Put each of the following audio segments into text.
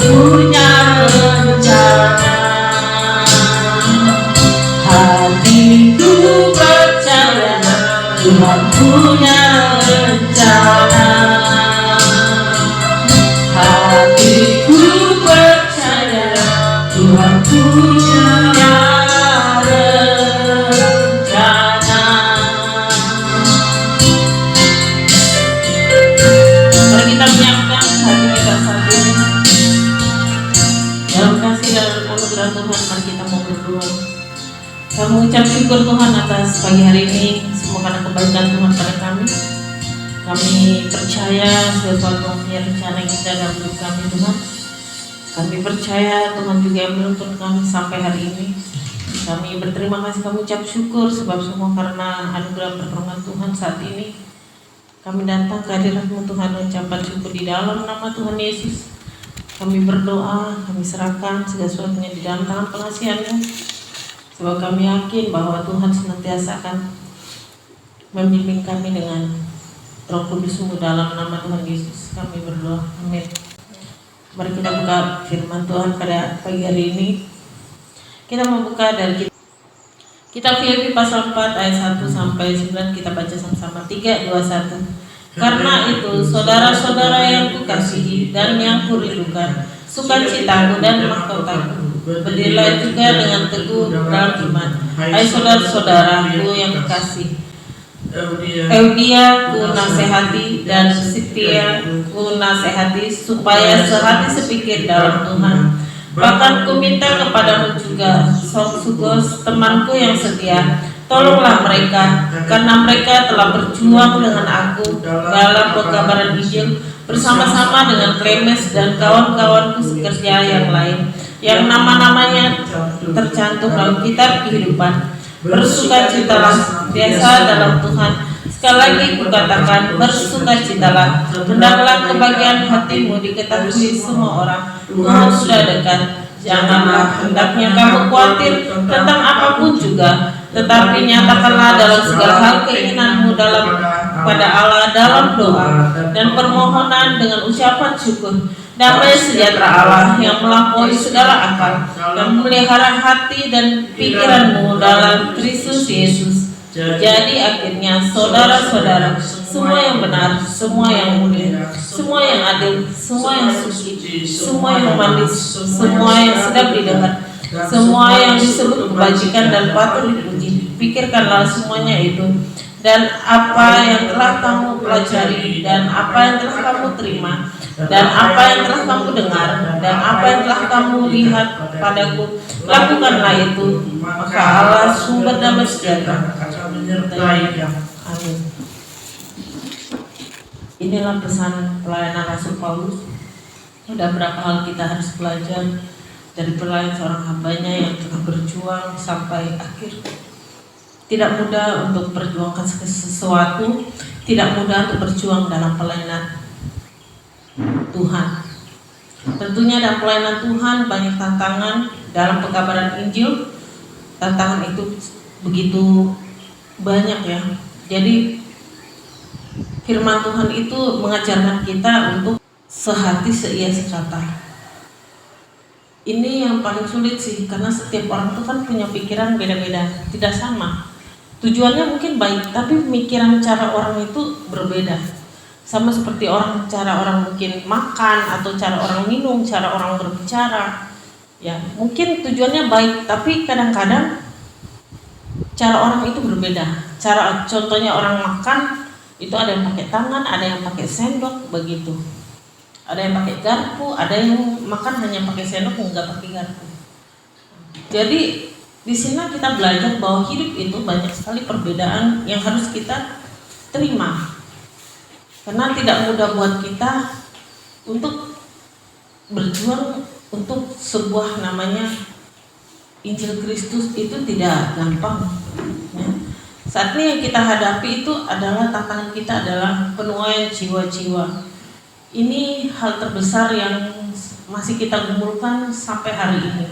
punya rencana. Hatiku percaya Tuhan punya rencana. Hatiku percaya Tuhan punya rencana. Mari kita menyiapkan hati kita saat ini. Dalam kasih dan anugerah Tuhan, mari kita mau berdoa. Kami mengucap syukur Tuhan atas pagi hari ini, semua karena kebaikan Tuhan pada kami. Kami percaya sesuatu punya rencana yang indah dalam hidup kami Tuhan. Kami percaya Tuhan juga yang menuntun kami sampai hari ini. Kami berterima kasih, kami ucap syukur sebab semua karena anugerah pertolongan Tuhan saat ini. Kami datang ke hadirat-Mu Tuhan, ucapan syukur di dalam nama Tuhan Yesus. Kami berdoa, kami serahkan segala sesuatunya di dalam tangan pengasihan-Mu. Sebab kami yakin bahwa Tuhan senantiasa akan membimbing kami dengan Roh Kudus-Mu dalam nama Tuhan Yesus. Kami berdoa, amin. Mari kita buka firman Tuhan pada pagi hari ini. Kita membuka dari Kitab Filipi pasal 4 ayat 1 sampai 9. Kita baca sama-sama. 3, 2, 1. Karena itu saudara-saudara yang kukasihi dan yang kurindukan, sukacitaku dan mahkotaku, berdirilah juga dengan teguh dalam iman. Hai saudara-saudaraku yang kekasih, Eudia ku nasihati dan Sintia ku nasihati supaya sehati sepikir dalam Tuhan. Bahkan ku minta kepadamu juga, Sosugos, temanku yang setia, tolonglah mereka, karena mereka telah berjuang dengan aku dalam pekabaran Injil bersama-sama dengan Klemes dan kawan-kawanku sekerja yang lain, yang nama-namanya tercantum dalam kitab kehidupan. Bersukacitalah biasa dalam Tuhan. Sekali lagi kukatakan, bersukacitalah. Hendaklah kebahagiaan hatimu diketahui semua orang. Tuhan sudah dekat. Janganlah hendaknya kamu khawatir tentang apapun juga, tetapi nyatakanlah dalam segala hal keinginanmu pada Allah dalam doa dan permohonan dengan ucapan syukur. Damai sejahtera Allah yang melampaui segala akal dan memelihara hati dan pikiranmu dalam Kristus Yesus. Jadi akhirnya saudara-saudara, semua yang benar, semua yang mulia, semua yang adil, semua yang suci, semua yang manis, semua yang sedap didengar, semua yang disebut kebajikan dan patut dipuji, pikirkanlah semuanya itu. Dan apa yang telah kamu pelajari, dan apa yang telah kamu terima, dan apa yang telah kamu dengar, dan apa yang telah kamu lihat padaku, lakukanlah itu. Maka Allah sumber damai sejahtera akan menyertai. Amin. Inilah pesan pelayanan Rasul Paulus. Ada berapa hal kita harus belajar dari pelayan seorang hambanya yang telah berjuang sampai akhir. Tidak mudah untuk perjuangkan sesuatu, tidak mudah untuk berjuang dalam pelayanan Tuhan. Tentunya dalam pelayanan Tuhan banyak tantangan dalam pekabaran Injil. Tantangan itu begitu banyak ya. Jadi firman Tuhan itu mengajarkan kita untuk sehati seia sekata. Ini yang paling sulit sih, karena setiap orang itu kan punya pikiran beda-beda, tidak sama. Tujuannya mungkin baik, tapi pemikiran cara orang itu berbeda. Sama seperti cara orang mungkin makan, atau cara orang minum, cara orang berbicara. Ya, mungkin tujuannya baik, tapi kadang-kadang cara orang itu berbeda. Contohnya orang makan itu ada yang pakai tangan, ada yang pakai sendok, begitu. Ada yang pakai garpu, ada yang makan hanya pakai sendok, enggak pakai garpu. Jadi di sini kita belajar bahwa hidup itu banyak sekali perbedaan yang harus kita terima. Karena tidak mudah buat kita untuk berjuang untuk sebuah namanya Injil Kristus, itu tidak gampang. Ya. Saat ini yang kita hadapi itu adalah tantangan kita adalah penuaian jiwa-jiwa. Ini hal terbesar yang masih kita gumulkan sampai hari ini.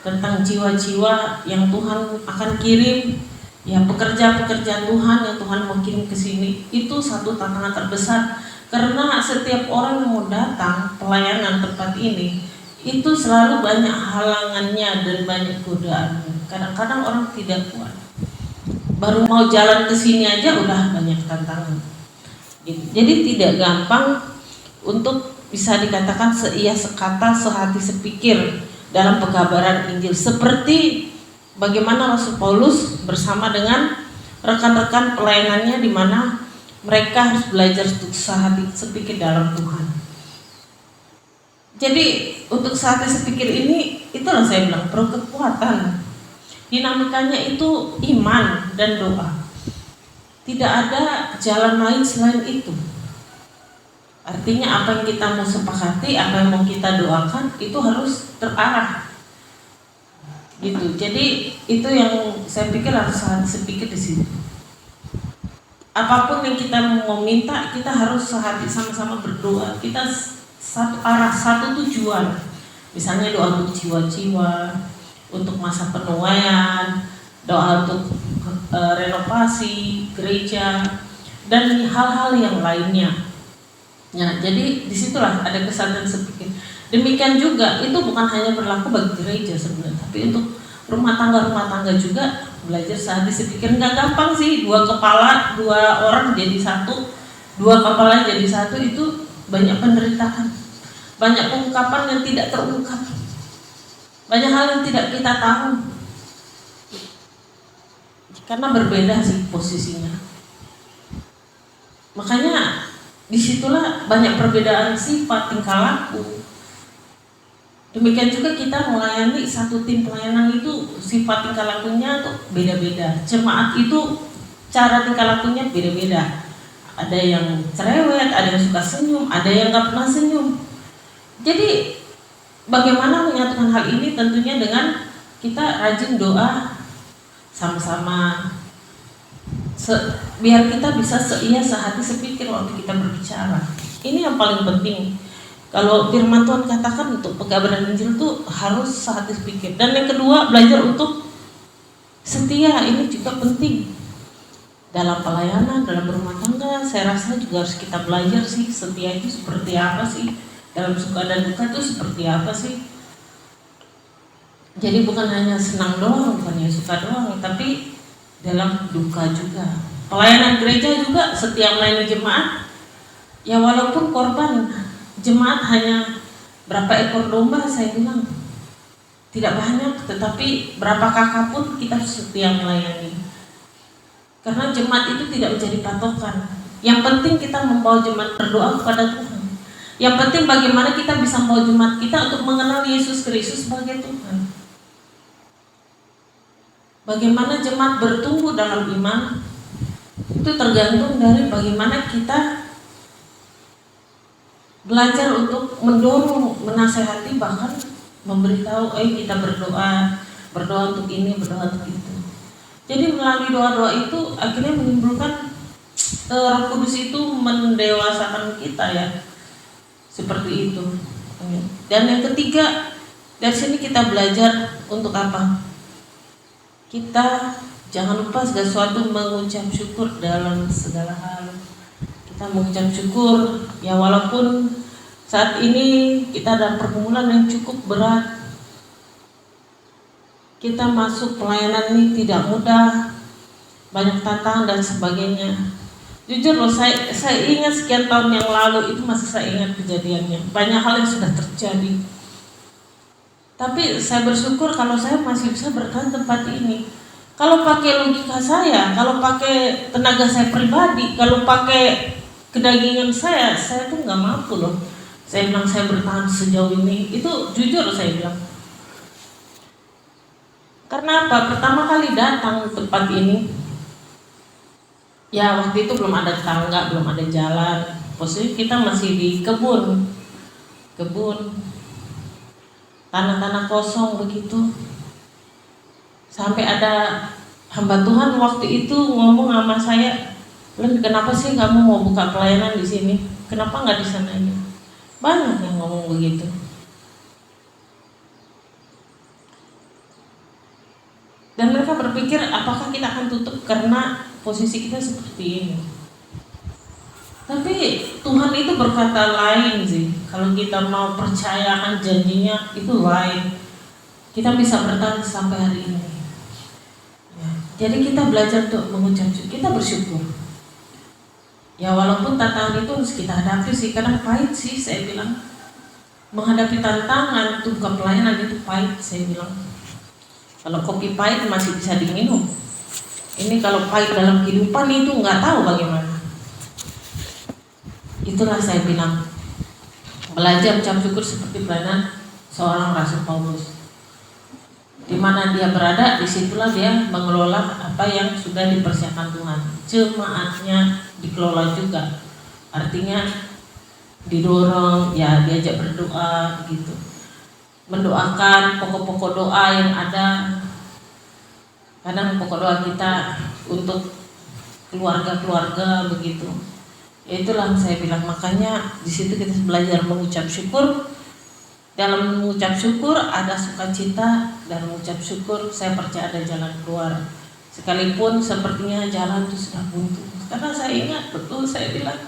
Tentang jiwa-jiwa yang Tuhan akan kirim, ya pekerja-pekerja Tuhan yang Tuhan mau kirim ke sini, itu satu tantangan terbesar. Karena setiap orang yang mau datang pelayanan tempat ini itu selalu banyak halangannya dan banyak godaannya. Kadang-kadang orang tidak kuat, baru mau jalan ke sini aja udah banyak tantangan. Jadi tidak gampang untuk bisa dikatakan seia sekata sehati sepikir dalam pekabaran Injil, seperti bagaimana Rasul Paulus bersama dengan rekan-rekan pelayanannya, di mana mereka harus belajar untuk sehati sepikir dalam Tuhan. Jadi untuk sehati sepikir ini, itulah saya bilang perlu kekuatan. Dinamikanya itu iman dan doa. Tidak ada jalan lain selain itu. Artinya apa yang kita mau sepakati, apa yang mau kita doakan, itu harus terarah. Gitu. Jadi itu yang saya pikir harus sehati sepikir di situ. Apapun yang kita mau minta, kita harus sehati sama-sama berdoa. Kita satu arah, satu tujuan. Misalnya doa untuk jiwa-jiwa, untuk masa penuaian, doa untuk renovasi gereja, dan hal-hal yang lainnya. Ya, jadi disitulah ada kesadaran sepikir. Demikian juga itu bukan hanya berlaku bagi gereja sebenarnya, tapi untuk rumah tangga juga belajar sehati sepikir. Nggak gampang sih, dua orang jadi satu, dua kepala jadi satu, itu banyak penderitaan, banyak pengungkapan yang tidak terungkap, banyak hal yang tidak kita tahu karena berbeda sih posisinya. Makanya disitulah banyak perbedaan sifat, tingkah laku. Demikian juga kita melayani satu tim pelayanan itu sifat tingkah lakunya tuh beda-beda. Jemaat itu cara tingkah lakunya beda-beda. Ada yang cerewet, ada yang suka senyum, ada yang nggak pernah senyum. Jadi bagaimana menyatukan hal ini? Tentunya dengan kita rajin doa sama-sama, biar kita bisa seia sehati sepikir waktu kita berbicara. Ini yang paling penting. Kalau firman Tuhan katakan untuk pekabaran Injil itu harus sehati sepikir. Dan yang kedua, belajar untuk setia. Ini juga penting dalam pelayanan, dalam rumah tangga. Saya rasa juga harus kita belajar sih, setia itu seperti apa sih, dalam suka dan duka itu seperti apa sih. Jadi bukan hanya senang doang, bukan hanya suka doang, tapi dalam duka juga. Pelayanan gereja juga setia melayani jemaat. Ya walaupun korban jemaat hanya berapa ekor domba, saya bilang tidak banyak, tetapi berapa kakak pun kita setia melayani. Karena jemaat itu tidak menjadi patokan. Yang penting kita membawa jemaat berdoa kepada Tuhan. Yang penting bagaimana kita bisa membawa jemaat kita untuk mengenal Yesus Kristus sebagai Tuhan. Bagaimana jemaat bertumbuh dalam iman itu tergantung dari bagaimana kita belajar untuk mendorong, menasehati, bahkan memberitahu, kita berdoa untuk ini, berdoa untuk itu. Jadi melalui doa-doa itu akhirnya menimbulkan Roh Kudus itu mendewasakan kita ya, seperti itu. Dan yang ketiga, dari sini kita belajar untuk apa? Kita jangan lupa segala sesuatu mengucap syukur dalam segala hal. Kita mengucap syukur ya, walaupun saat ini kita dalam pergumulan yang cukup berat. Kita masuk pelayanan ini tidak mudah, banyak tantangan dan sebagainya. Jujur loh, saya ingat sekian tahun yang lalu itu masih saya ingat kejadiannya. Banyak hal yang sudah terjadi. Tapi saya bersyukur kalau saya masih bisa bertahan tempat ini. Kalau pakai logika saya, kalau pakai tenaga saya pribadi, kalau pakai kedagingan saya tuh nggak mampu loh. Saya bilang saya bertahan sejauh ini, itu jujur saya bilang. Karena apa? Pertama kali datang tempat ini, ya waktu itu belum ada tangga, belum ada jalan. Posisi kita masih di kebun, tanah-tanah kosong begitu. Sampai ada hamba Tuhan waktu itu ngomong sama saya, "Len, kenapa sih kamu mau buka pelayanan di sini? Kenapa nggak di sana aja?" Banyak yang ngomong begitu. Dan mereka berpikir apakah kita akan tutup karena posisi kita seperti ini. Tapi Tuhan itu berkata lain sih. Kalau kita mau percayakan janjinya itu lain. Kita bisa bertahan sampai hari ini. Ya. Jadi kita belajar untuk mengucap syukur, kita bersyukur. Ya walaupun tantangan itu harus kita hadapi sih, kadang pahit sih saya bilang. Menghadapi tantangan untuk buka pelayanan itu pahit saya bilang. Kalau kopi pahit masih bisa diminum. Ini kalau pahit dalam kehidupan itu nggak tahu bagaimana. Itulah saya bilang, belajar ucap syukur seperti pelayanan seorang Rasul Paulus. Di mana dia berada, disitulah dia mengelola apa yang sudah dipersiapkan Tuhan. Jemaatnya dikelola juga, artinya didorong, ya diajak berdoa gitu, mendoakan pokok-pokok doa yang ada. Kadang pokok doa kita untuk keluarga-keluarga begitu. Itulah saya bilang, makanya di situ kita belajar mengucap syukur. Dalam mengucap syukur ada sukacita, dan mengucap syukur saya percaya ada jalan keluar. Sekalipun sepertinya jalan itu sudah buntu. Karena saya ingat betul, saya bilang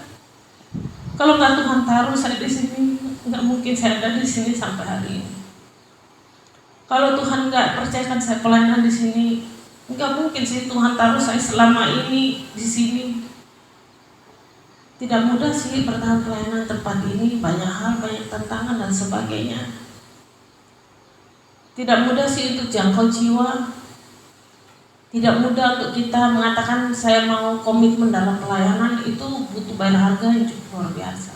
kalau nggak Tuhan taruh saya di sini, nggak mungkin saya ada di sini sampai hari ini. Kalau Tuhan nggak percayakan saya pelayanan di sini, nggak mungkin sih Tuhan taruh saya selama ini di sini. Tidak mudah sih bertahan pelayanan tempat ini, banyak hal, banyak tantangan dan sebagainya. Tidak mudah sih untuk jangkau jiwa. Tidak mudah untuk kita mengatakan saya mau komitmen dalam pelayanan, itu butuh bayar harga yang cukup luar biasa.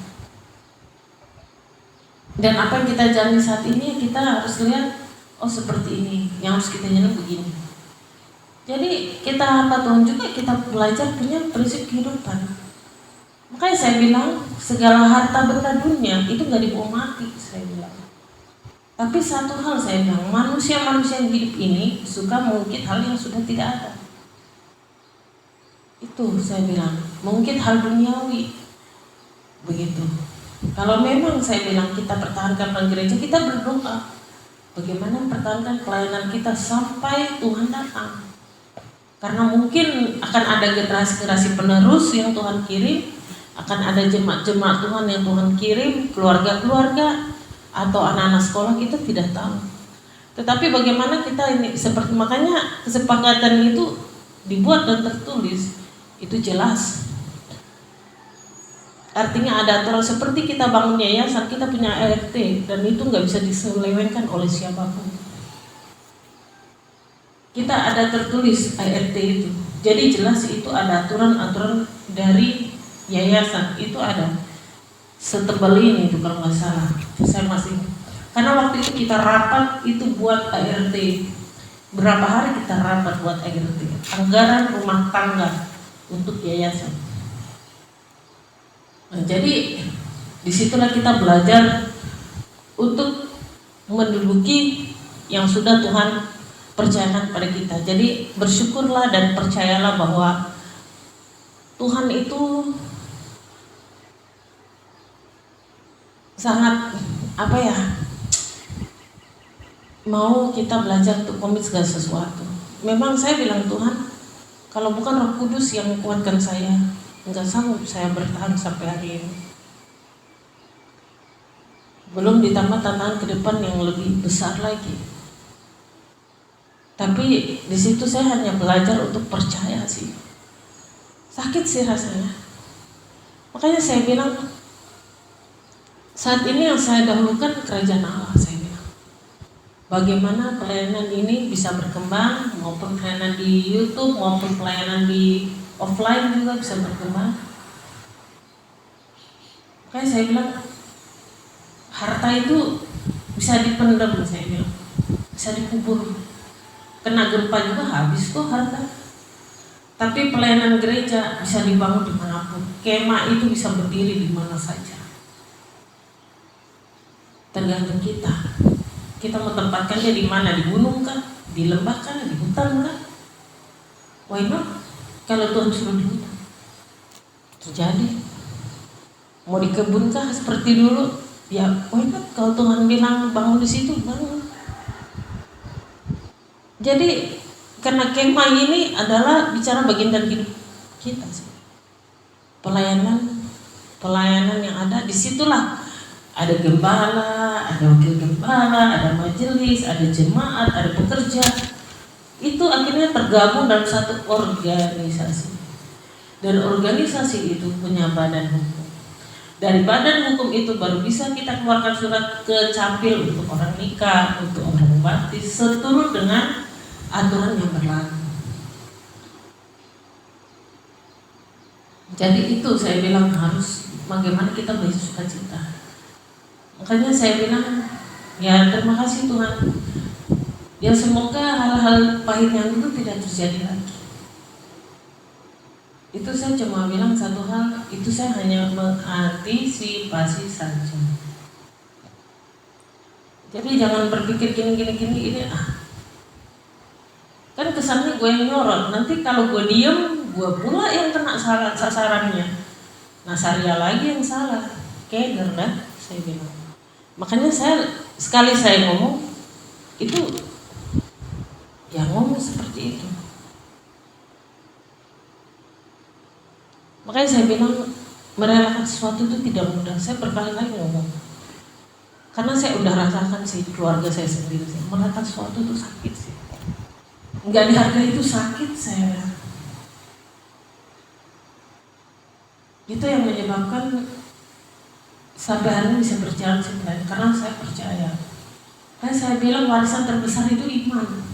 Dan apa yang kita jalani saat ini kita harus lihat, oh seperti ini, yang harus kita jalani begini. Jadi kita hamba Tuhan juga kita belajar punya prinsip kehidupan. Makanya saya bilang segala harta benda dunia itu nggak dibawa mati, saya bilang. Tapi satu hal saya bilang, manusia-manusia yang hidup ini suka mengungkit hal yang sudah tidak ada. Itu saya bilang, mengungkit hal duniawi. Begitu. Kalau memang saya bilang kita pertahankan gereja, kita berdoa bagaimana pertahankan pelayanan kita sampai Tuhan datang. Karena mungkin akan ada generasi-generasi penerus yang Tuhan kirim, akan ada jemaat-jemaat Tuhan yang Tuhan kirim, keluarga-keluarga atau anak-anak sekolah, kita tidak tahu. Tetapi bagaimana kita ini, seperti makanya kesepakatan itu dibuat dan tertulis, itu jelas. Artinya ada aturan, seperti kita bangun yayasan, kita punya ART, dan itu nggak bisa diselewengkan oleh siapapun. Kita ada tertulis ART itu, jadi jelas itu ada aturan-aturan dari yayasan, itu ada setebal ini itu kalau nggak salah, saya masih. Karena waktu itu kita rapat itu buat ART, berapa hari kita rapat buat ART, anggaran rumah tangga untuk yayasan. Nah, jadi disitulah kita belajar untuk menduduki yang sudah Tuhan percayakan pada kita. Jadi bersyukurlah dan percayalah bahwa Tuhan itu sangat mau kita belajar untuk komit segala sesuatu. Memang saya bilang, Tuhan, kalau bukan Roh Kudus yang menguatkan saya, enggak sanggup saya bertahan sampai hari ini. Belum ditambah tantangan ke depan yang lebih besar lagi. Tapi di situ saya hanya belajar untuk percaya sih. Sakit sih rasanya. Makanya saya bilang, saat ini yang saya dahulukan kerajaan Allah, saya bilang. Bagaimana pelayanan ini bisa berkembang, maupun pelayanan di YouTube, maupun pelayanan di offline juga bisa berkembang. Makanya saya bilang, harta itu bisa dipendam, saya bilang, bisa dikubur. Kena gempa juga habis kok harta. Tapi pelayanan gereja bisa dibangun dimanapun. Kemah itu bisa berdiri di mana saja. Tergantung kita. Kita mau tempatkannya di mana? Di gunung kah? Di lembah kah? Di hutan kah? Why not? Kalau Tuhan suruh di hutan, terjadi. Mau di kebun kah seperti dulu? Ya, why not? Kalau Tuhan bilang bangun di situ, bangun. Jadi karena kemah ini adalah bicara bagian dari hidup kita sih. Pelayanan pelayanan yang ada, disitulah ada gembala, ada wakil gembala, ada majelis, ada jemaat, ada pekerja. Itu akhirnya tergabung dalam satu organisasi. Dan organisasi itu punya badan hukum. Dari badan hukum itu baru bisa kita keluarkan surat ke capil untuk orang nikah, untuk orang baptis, seturut dengan aturan yang berlaku. Jadi itu saya bilang harus bagaimana kita bersukacita. Makanya saya bilang ya terima kasih Tuhan. Ya semoga hal-hal pahit yang itu tidak terjadi lagi. Itu saya cuma bilang satu hal, itu saya hanya mengantisipasi saja. Jadi jangan berpikir gini ini kan kesannya gue yang nyorot. Nanti kalau gue diem, gue pula yang kena sasarannya. Nah Saria lagi yang salah, keder kan? Saya bilang. Makanya sekali saya ngomong itu ya ngomong seperti itu. Makanya saya bilang merelakan sesuatu itu tidak mudah. Saya berkali-kali ngomong karena saya udah rasakan sih keluarga saya sendiri sih. Merelakan sesuatu itu sakit sih. Nggak dihargai itu sakit saya. Itu yang menyebabkan sampai hari ini bisa berjalan sebenarnya karena saya percaya. Saya bilang warisan terbesar itu iman.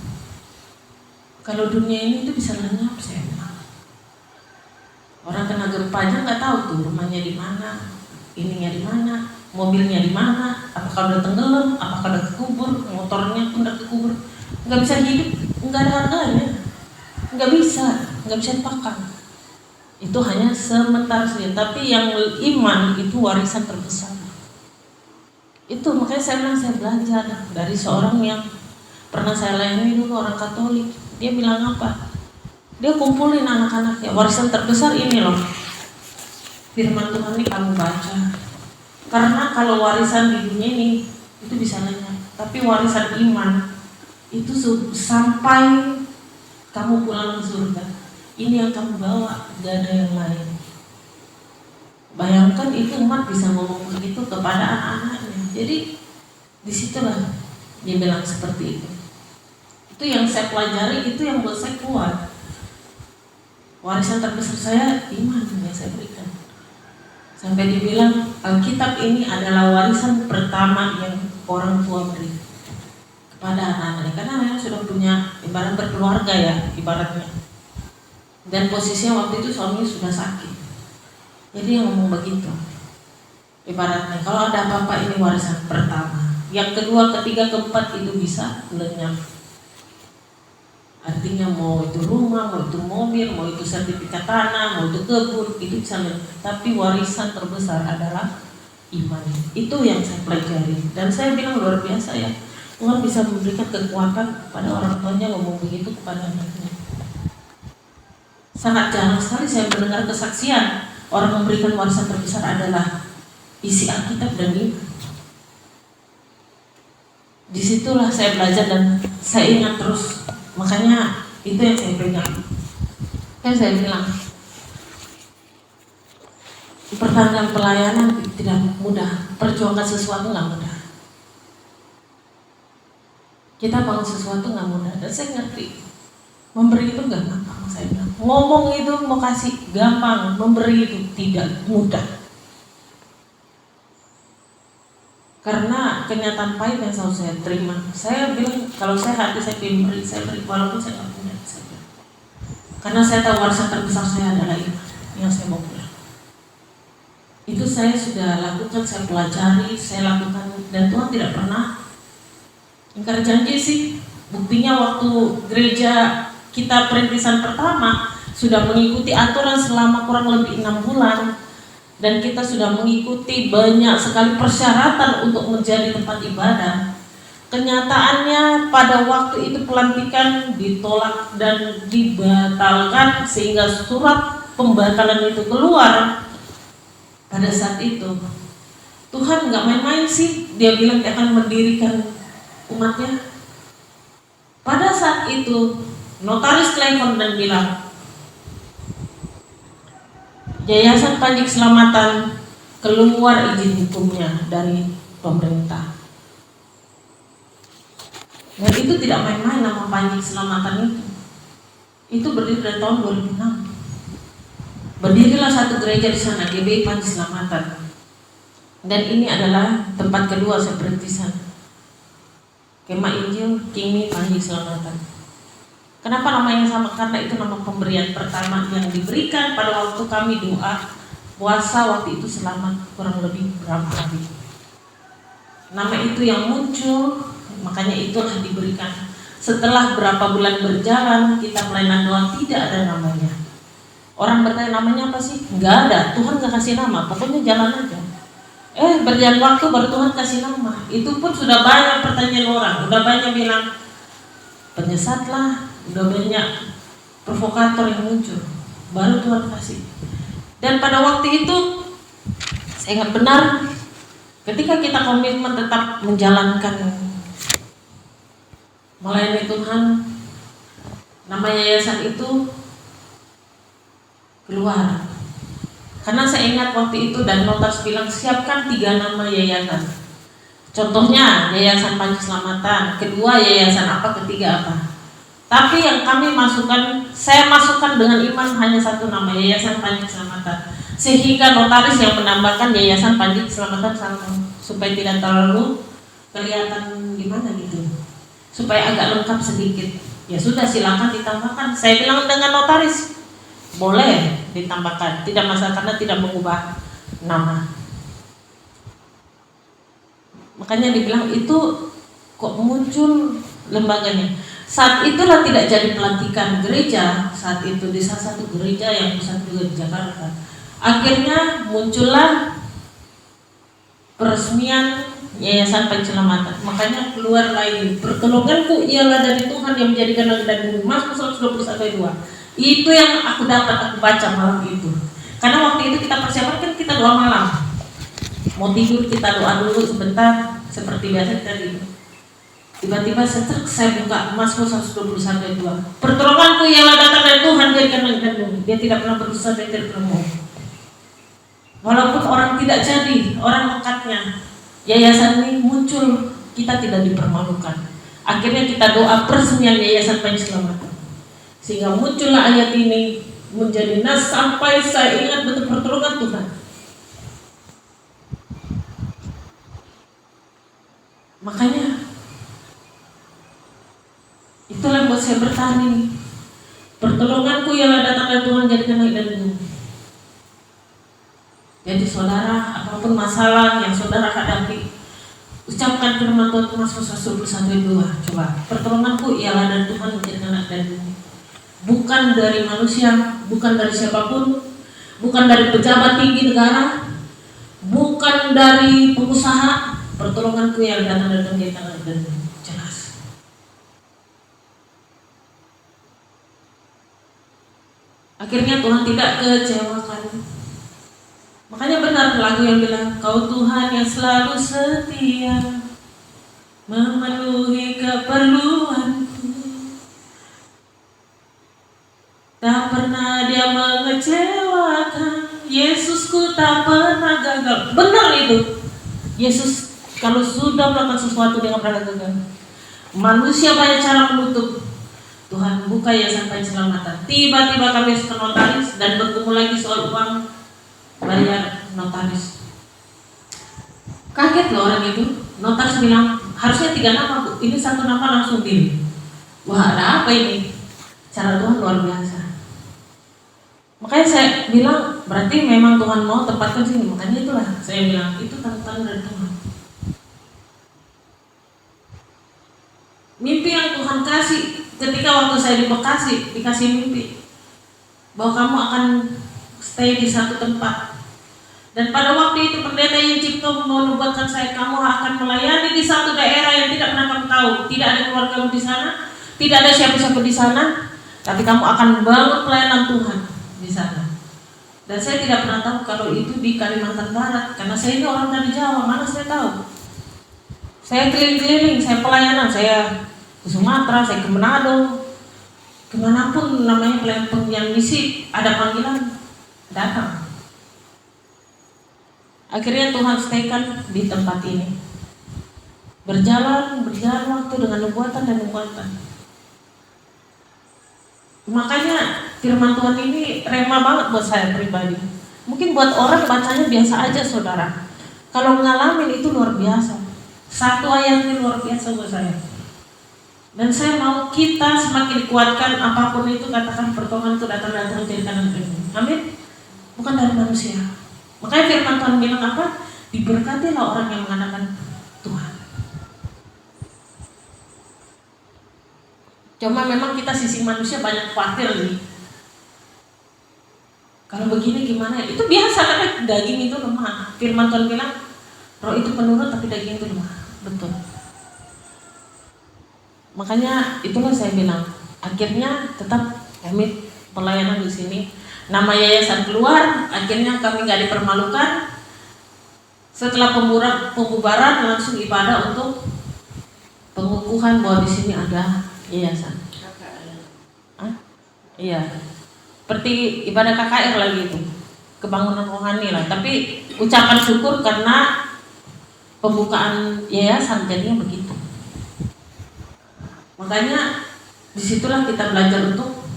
Kalau dunia ini itu bisa lenyap saya bilang. Orang kena gempa aja nggak tahu tuh rumahnya di mana, ininya di mana, mobilnya di mana, apakah udah tenggelam, apakah udah kekubur, motornya pun udah kekubur, nggak bisa hidup, nggak ada harganya, nggak bisa dipakai. Itu hanya sementara saja. Tapi yang iman itu warisan terbesar. Itu makanya saya bilang saya belajar dari seorang yang pernah saya layani dulu, orang Katolik. Dia bilang apa? Dia kumpulin anak-anaknya. Warisan terbesar ini loh. Firman Tuhan ini kamu baca. Karena kalau warisan di dunia ini itu bisa lenyap. Tapi warisan iman itu sampai kamu pulang ke surga. Ini yang kamu bawa, gak ada yang lain. Bayangkan itu umat bisa ngomong begitu kepada anak-anaknya. Jadi disitulah dia bilang seperti itu. Itu yang saya pelajari, itu yang buat saya kuat. Warisan terbesar saya iman yang saya berikan. Sampai dibilang Alkitab ini adalah warisan pertama yang orang tua beri kepada anak-anaknya. Karena anak sudah punya ibarat berkeluarga ya, ibaratnya. Dan posisinya waktu itu suaminya sudah sakit. Jadi yang ngomong begitu. Ibaratnya kalau ada apa-apa ini warisan pertama. Yang kedua, ketiga, keempat itu bisa lenyap. Artinya mau itu rumah, mau itu mobil, mau itu sertifikat tanah, mau itu kebun, itu bisa lenyap. Tapi warisan terbesar adalah iman. Itu yang saya pelajari. Dan saya bilang luar biasa ya. Tuhan bisa memberikan kekuatan pada orang tuanya ngomong begitu kepada anaknya. Sangat jarang sekali saya mendengar kesaksian orang memberikan warisan terbesar adalah isi Alkitab dan iman. Disitulah saya belajar dan saya ingat terus. Makanya itu yang saya pegang. Kan saya bilang pertanyaan pelayanan tidak mudah. Perjuangkan sesuatu nggak mudah. Kita bangun sesuatu nggak mudah. Dan saya ngerti memberi itu nggak gampang. Saya bilang ngomong itu mau kasih gampang, memberi itu tidak mudah. Karena kenyataan pahit yang selalu saya terima. Saya bilang kalau saya hati saya ingin beri, saya beri walaupun saya nggak punya. Karena saya tahu warisan terbesar saya adalah iman yang saya mau pulang. Itu saya sudah lakukan, saya pelajari, saya lakukan, dan Tuhan tidak pernah ingkar janji sih. Buktinya waktu gereja kita perintisan pertama sudah mengikuti aturan selama kurang lebih 6 bulan. Dan kita sudah mengikuti banyak sekali persyaratan untuk menjadi tempat ibadah. Kenyataannya pada waktu itu pelantikan ditolak dan dibatalkan sehingga surat pembatalan itu keluar. Pada saat itu Tuhan gak main-main sih. Dia bilang dia akan mendirikan umatnya. Pada saat itu notaris telepon dan bilang, Yayasan Panji Keselamatan keluar izin hukumnya dari pemerintah. Dan itu tidak main-main nama Panji Keselamatan itu. Itu berdiri dari tahun 2006. Berdirilah satu gereja di sana, GBI Panji Keselamatan. Dan ini adalah tempat kedua saya berhenti di sana. Kemah Injil Kimi Panji Keselamatan. Kenapa namanya sama? Karena itu nama pemberian pertama yang diberikan pada waktu kami doa puasa waktu itu selama kurang lebih berapa hari. Nama itu yang muncul, makanya itulah diberikan. Setelah berapa bulan berjalan, kita pelayanan doa tidak ada namanya. Orang bertanya namanya apa sih? Enggak ada, Tuhan gak kasih nama, pokoknya jalan aja. Berjalan waktu baru Tuhan kasih nama. Itu pun sudah banyak pertanyaan orang, udah banyak bilang penyesatlah, udah banyak provokator yang muncul, baru Tuhan kasih. Dan pada waktu itu saya ingat benar, ketika kita komitmen tetap menjalankan melayani Tuhan, nama yayasan itu keluar. Karena saya ingat waktu itu dan notaris bilang siapkan 3 nama yayasan. Contohnya Yayasan Panji Keselamatan, kedua yayasan apa, ketiga apa. Tapi yang kami masukkan, saya masukkan dengan iman hanya satu nama, Yayasan Panji Keselamatan. Sehingga notaris yang menambahkan Yayasan Panji Keselamatan sama, supaya tidak terlalu kelihatan gimana gitu, supaya agak lengkap sedikit. Ya sudah, silakan ditambahkan. Saya bilang dengan notaris, boleh ditambahkan, tidak masalah karena tidak mengubah nama. Makanya dibilang itu kok muncul lembaganya. Saat itulah tidak jadi pelantikan gereja, saat itu di salah satu gereja yang pusat juga di Jakarta. Akhirnya muncullah peresmian Yayasan Panji Keselamatan. Makanya keluar lagi, pertolonganku ialah dari Tuhan yang menjadikan langit dan bumi. Mazmur 121:2. Itu yang aku dapat, aku baca malam itu. Karena waktu itu kita persiapan kan kita doa malam. Mau tidur kita doa dulu sebentar, seperti biasa kita tidur. Tiba-tiba saya buka Mazmur 121:2. Pertolonganku ialah datang dari Tuhan jadikan langit dan bumi. Dia tidak pernah berdosa dan tidak pernah mau. Walaupun orang tidak jadi, orang lekatnya, yayasan ini muncul, kita tidak dipermalukan. Akhirnya kita doa peresmian Yayasan Panji Keselamatan. Sehingga muncullah ayat ini menjadi nas sampai saya ingat betul pertolongan Tuhan. Makanya itulah yang buat saya bertahan ini. Pertolonganku ialah datang dari Tuhan jadikan langit dan bumi. Jadi saudara, apapun masalah yang saudara hadapi, ucapkan firman Tuhan Mazmur 121:2. Coba, pertolonganku ialah dari Tuhan menjadikan langit dan bumi. Bukan dari manusia, bukan dari siapapun, bukan dari pejabat tinggi negara, bukan dari pengusaha. Pertolonganku yang datang dari Tuhan jadikan langit dan bumi. Jelas. Akhirnya Tuhan tidak kecewakan. Makanya benar lagu yang bilang, Kau Tuhan yang selalu setia memenuhi keperluanku. Tak pernah dia mengecewakan. Yesusku tak pernah gagal. Benar itu. Yesus kalau sudah melakukan sesuatu dia tak pernah gagal. Manusia banyak cara menutup. Tuhan buka Yayasan Panji Keselamatan. Tiba-tiba kami ke notaris dan bertemu lagi soal uang bayar notaris. Kaget loh orang itu. Notaris bilang harusnya 3 nama Bu, ini 1 nama langsung deal. Wah, ada apa ini? Cara Tuhan luar biasa. Makanya saya bilang berarti memang Tuhan mau tempatkan sini. Makanya itulah saya bilang itu tanda-tanda dari Tuhan. Mimpi yang Tuhan kasih ketika waktu saya di Bekasi, dikasih mimpi bahwa kamu akan stay di satu tempat. Dan pada waktu itu pendeta yang Cipto menubuatkan saya, kamu akan melayani di satu daerah yang tidak pernah kamu tahu. Tidak ada keluargamu di sana, tidak ada siapa-siapa di sana, tapi kamu akan bangun pelayanan Tuhan di sana. Dan saya tidak pernah tahu kalau itu di Kalimantan Barat, karena saya ini orang dari Jawa, mana saya tahu. Saya keliling-keliling, saya pelayanan, saya ke Sumatera, saya ke Manado, kemanapun namanya pelayanan misi, ada panggilan, datang. Akhirnya Tuhan staykan di tempat ini. Berjalan waktu dengan nubuatan dan nubuatan. Makanya firman Tuhan ini rema banget buat saya pribadi. Mungkin buat orang bacanya biasa aja saudara. Kalau ngalamin itu luar biasa. Satu ayat ini luar biasa buat saya. Dan saya mau kita semakin dikuatkan apapun itu, katakan pertolongan itu datang dari kanan kiri. Amin. Bukan dari manusia. Makanya firman Tuhan bilang apa? Diberkatilah orang yang mengandalkan Tuhan. Cuma memang kita sisi manusia banyak khawatir nih. Kalau begini gimana ya? Itu biasa karena daging itu lemah. Firman Tuhan bilang roh itu penurut tapi daging itu lemah. Betul. Makanya itulah saya bilang, akhirnya tetap kami pelayanan di sini. Nama yayasan keluar, akhirnya kami nggak dipermalukan. Setelah pembubaran langsung ibadah untuk pengukuhan bahwa di sini ada yayasan. Iya, seperti ibadah KKR lagi itu, kebangunan rohani lah. Tapi ucapan syukur karena pembukaan yayasan jadinya begitu. Makanya disitulah kita belajar untuk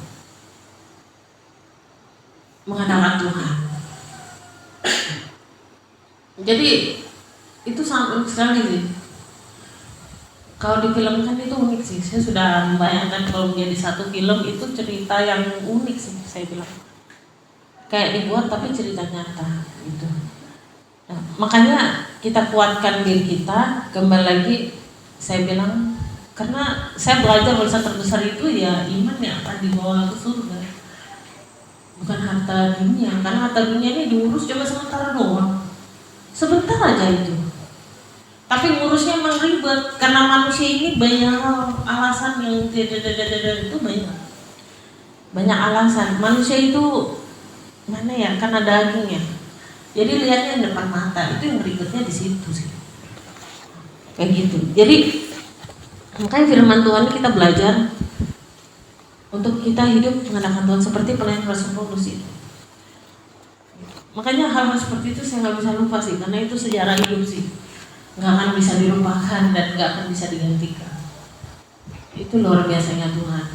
mengandalkan Tuhan. Jadi itu sangat unik sekali sih. Kalau difilmkan itu unik sih. Saya sudah membayangkan kalau menjadi satu film itu cerita yang unik sih, saya bilang. Kayak dibuat tapi cerita nyata gitu. Nah, makanya kita kuatkan diri kita. Kembali lagi saya bilang, karena saya belajar warisan terbesar itu ya iman yang akan dibawa ke surga, bukan harta dunia. Karena harta dunia ini diurus cuma sementara doang, sebentar aja itu. Tapi ngurusnya emang ribet karena manusia ini banyak alasan yang itu banyak alasan. Manusia itu mana ya, karena dagingnya. Jadi lihatnya di depan mata, itu yang ribetnya di situ sih. Kayak gitu. Jadi makanya firman Tuhan kita belajar untuk kita hidup mengandalkan Tuhan seperti pelayan Rasul Paulus itu. Makanya hal-hal seperti itu saya nggak bisa lupa sih, karena itu sejarah hidup sih, nggak akan bisa dilupakan dan nggak akan bisa digantikan. Itu luar biasanya Tuhan.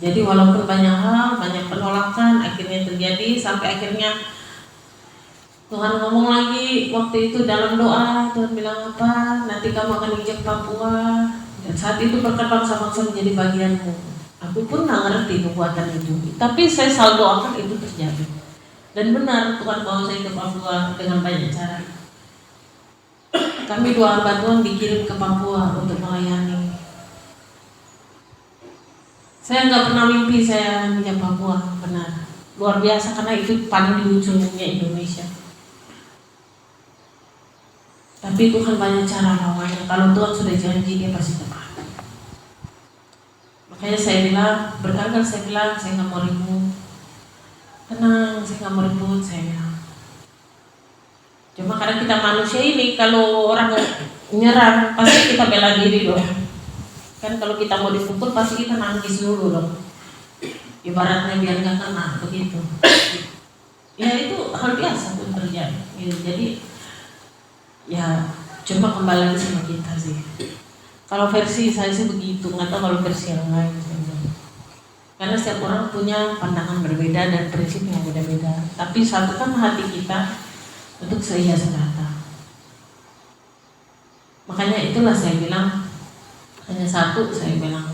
Jadi walaupun banyak hal, banyak penolakan akhirnya terjadi, sampai akhirnya Tuhan ngomong lagi waktu itu dalam doa. Tuhan bilang apa? Nanti kamu akan injak Papua, dan saat itu berkat bangsa-bangsa menjadi bagianmu. Aku pun nggak ngerti kekuatan itu, tapi saya selalu doakan itu terjadi. Dan benar Tuhan bawa saya ke Papua dengan banyak cara. Kami dua hamba Tuhan dikirim ke Papua untuk melayani. Saya nggak pernah mimpi saya menjadi Papua, benar. Luar biasa karena itu paling di ujungnya Indonesia. Tapi Tuhan banyak cara lawannya. Kalau Tuhan sudah janji, dia pasti tepat. Makanya saya bilang, berkali-kali saya bilang, saya nggak mau ribut. Tenang, saya nggak mau ribut, saya bilang. Cuma karena kita manusia ini, kalau orang nyerang, pasti kita bela diri dong. Kan kalau kita mau dipukul, pasti kita nangis dulu dong. Ibaratnya biar nggak kena, begitu. Ya itu hal biasa pun terjadi. Jadi ya cuma kembali lagi sama kita sih. Kalau versi saya sih begitu, nggak tahu kalau versi yang lain. Karena setiap orang punya pandangan berbeda dan prinsip yang beda-beda. Tapi satukan hati kita untuk seia serata. Makanya itulah saya bilang, hanya satu saya bilang,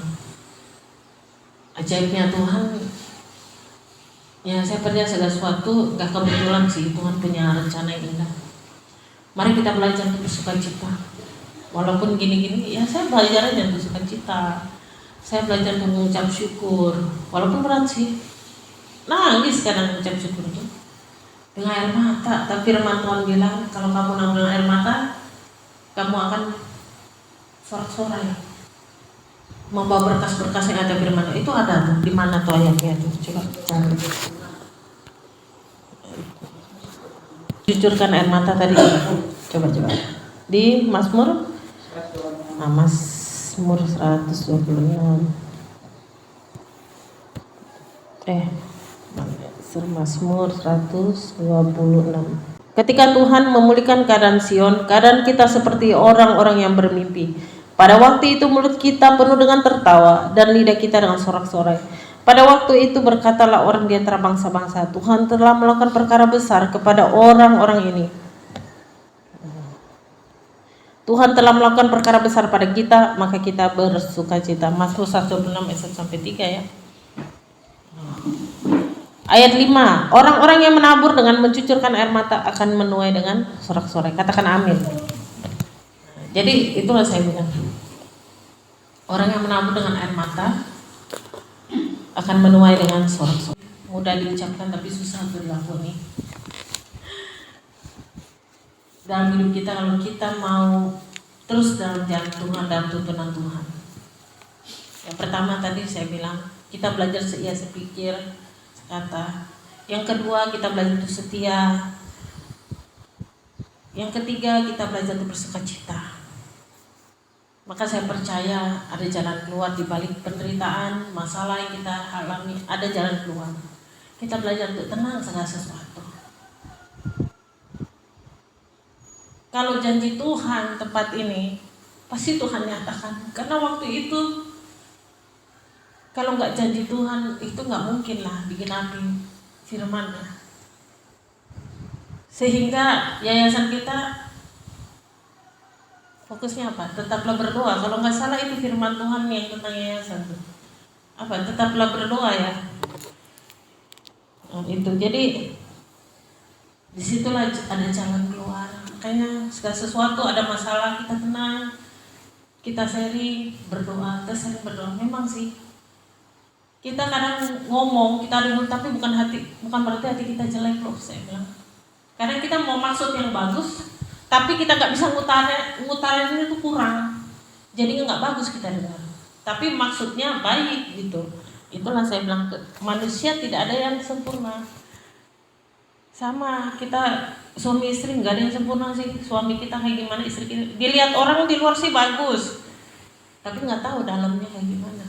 ajaibnya Tuhan. Ya saya percaya segala sesuatu gak kebetulan sih, Tuhan punya rencana yang indah. Mari kita belajar untuk bersukacita. Walaupun gini-gini, ya saya belajar aja untuk bersukacita. Saya belajar untuk mengucap syukur, walaupun berat sih. Nangis kadang mengucap syukur itu dengan air mata. Tapi firman Tuhan bilang, kalau kamu nangis dengan air mata, kamu akan sorak-sorai, membawa berkas-berkas yang ada firman. Itu ada tuh, di mana tuh ayatnya tuh? Coba cari. Cucurkan air mata tadi. Coba. Di Mazmur. Nah, Mazmur 126. Mazmur 126. Ketika Tuhan memulihkan keadaan Sion, keadaan kita seperti orang-orang yang bermimpi. Pada waktu itu mulut kita penuh dengan tertawa dan lidah kita dengan sorak-sorai. Pada waktu itu berkatalah orang di antara bangsa-bangsa, Tuhan telah melakukan perkara besar kepada orang-orang ini. Tuhan telah melakukan perkara besar pada kita, maka kita bersukacita. Mazmur 126 ayat 1-3 ya. Ayat 5, orang-orang yang menabur dengan mencucurkan air mata akan menuai dengan sorak-sorai. Katakan amin. Jadi itulah saya bilang, orang yang menabur dengan air mata akan menuai dengan sorak-sorai. Mudah diucapkan tapi susah berlaku nih. Dalam hidup kita, kalau kita mau terus dalam jalan Tuhan dan tuntunan Tuhan. Yang pertama tadi saya bilang, kita belajar seia sepikir kata. Yang kedua, kita belajar untuk setia. Yang ketiga, kita belajar untuk bersukacita. Maka saya percaya ada jalan keluar di balik penderitaan, masalah yang kita alami, ada jalan keluar. Kita belajar untuk tenang segala sesuatu. Kalau janji Tuhan tempat ini, pasti Tuhan nyatakan. Karena waktu itu, kalau nggak janji Tuhan, itu nggak mungkin lah digenapi firman-Nya. Sehingga yayasan kita fokusnya apa? Tetaplah berdoa. Kalau nggak salah itu firman Tuhan yang tentang yayasan tuh. Apa? Tetaplah berdoa ya. Nah, itu. Jadi disitulah ada jalan keluar. Makanya segala sesuatu ada masalah, kita tenang, kita sharing, berdoa, kita sering berdoa. Memang sih kita kadang ngomong, kita dengar, tapi bukan berarti hati kita jelek loh, saya bilang. Kadang kita mau maksud yang bagus, tapi kita nggak bisa ngutarin itu kurang, jadi nggak bagus kita dengar. Tapi maksudnya baik gitu. Itulah saya bilang, manusia tidak ada yang sempurna. Sama kita suami istri nggak ada yang sempurna sih. Suami kita kayak gimana, istri kita dilihat orang di luar sih bagus, tapi nggak tahu dalamnya kayak gimana.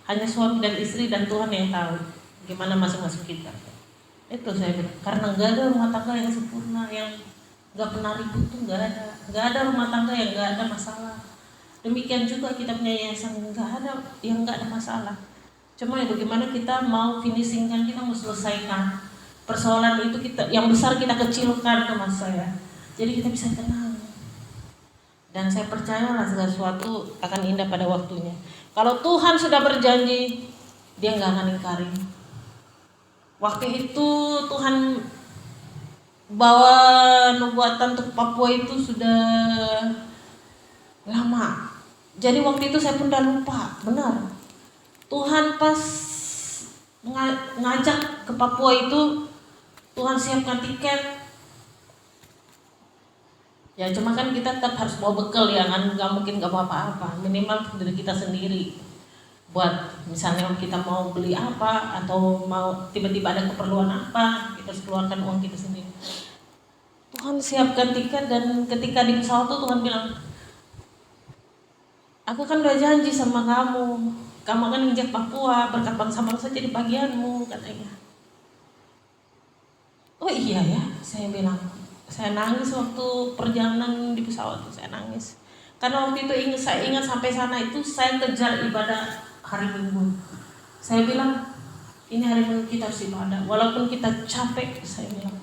Hanya suami dan istri dan Tuhan yang tahu gimana masing-masing kita. Itu saya bilang, karena nggak ada rumah tangga yang sempurna, yang nggak pernah ribut tuh nggak ada rumah tangga yang nggak ada masalah. Demikian juga kita punya yayasan, nggak ada yang nggak ada masalah. Cuma ya bagaimana kita mau finishingkan, kita mau selesaikan persoalan itu, kita yang besar kita kecilkan ke mas saya. Jadi kita bisa tenang. Dan saya percaya lah segala sesuatu akan indah pada waktunya. Kalau Tuhan sudah berjanji, Dia nggak akan ingkari. Waktu itu Tuhan bawa nubuatan untuk Papua itu sudah lama. Jadi waktu itu saya pun udah lupa, benar. Tuhan pas ngajak ke Papua itu, Tuhan siapkan tiket. Ya cuma kan kita tetap harus bawa bekal ya kan, nggak mungkin nggak bawa apa-apa, minimal dari kita sendiri. Buat misalnya kita mau beli apa atau mau tiba-tiba ada keperluan apa, kita harus keluarkan uang kita sendiri. Tuhan siapkan tiket, dan ketika di pesawat tuh Tuhan bilang, aku kan udah janji sama kamu akan injak Papua, berkat bangsa-bangsa jadi bagianmu, katanya. Oh iya ya, saya bilang. Saya nangis waktu perjalanan di pesawat itu, saya nangis. Karena waktu itu saya ingat sampai sana itu saya kejar ibadah hari Minggu. Saya bilang, ini hari Minggu kita harus ibadah. Walaupun kita capek, saya bilang,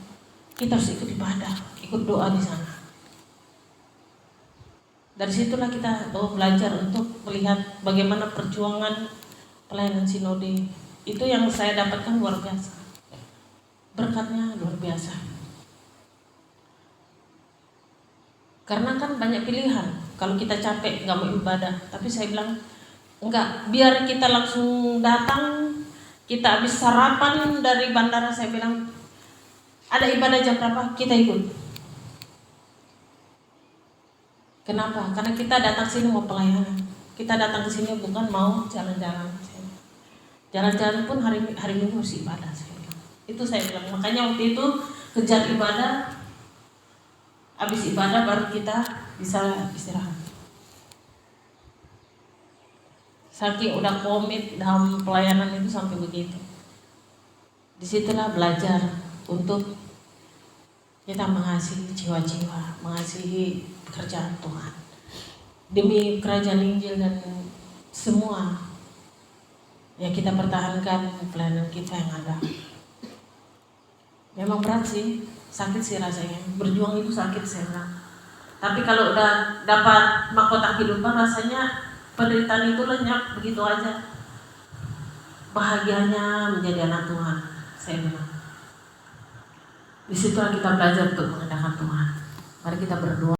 kita harus ikut ibadah, ikut doa di sana. Dari situlah kita belajar untuk melihat bagaimana perjuangan pelayanan sinode. Itu yang saya dapatkan luar biasa. Berkatnya luar biasa. Karena kan banyak pilihan. Kalau kita capek nggak mau ibadah, tapi saya bilang enggak, biar kita langsung datang, kita habis sarapan dari bandara, saya bilang ada ibadah jam berapa kita ikut. Kenapa? Karena kita datang sini mau pelayanan. Kita datang ke sini bukan mau jalan-jalan. Jalan-jalan pun hari Minggu harus ibadah, saya bilang. Itu saya bilang. Makanya waktu itu kejar ibadah. Habis ibadah baru kita bisa istirahat. Saking udah komit dalam pelayanan itu sampai begitu. Disitulah belajar untuk kita mengasihi jiwa-jiwa, mengasihi pekerjaan Tuhan demi kerajaan Injil dan semua ya kita pertahankan pelayanan kita yang ada. Memang berat sih, sakit sih rasanya. Berjuang itu sakit saya bilang. Tapi kalau udah dapat mahkota kehidupan rasanya penderitaan itu lenyap begitu aja. Bahagianya menjadi anak Tuhan, saya bilang. Di situ kita belajar untuk mengandalkan Tuhan. Mari kita berdoa.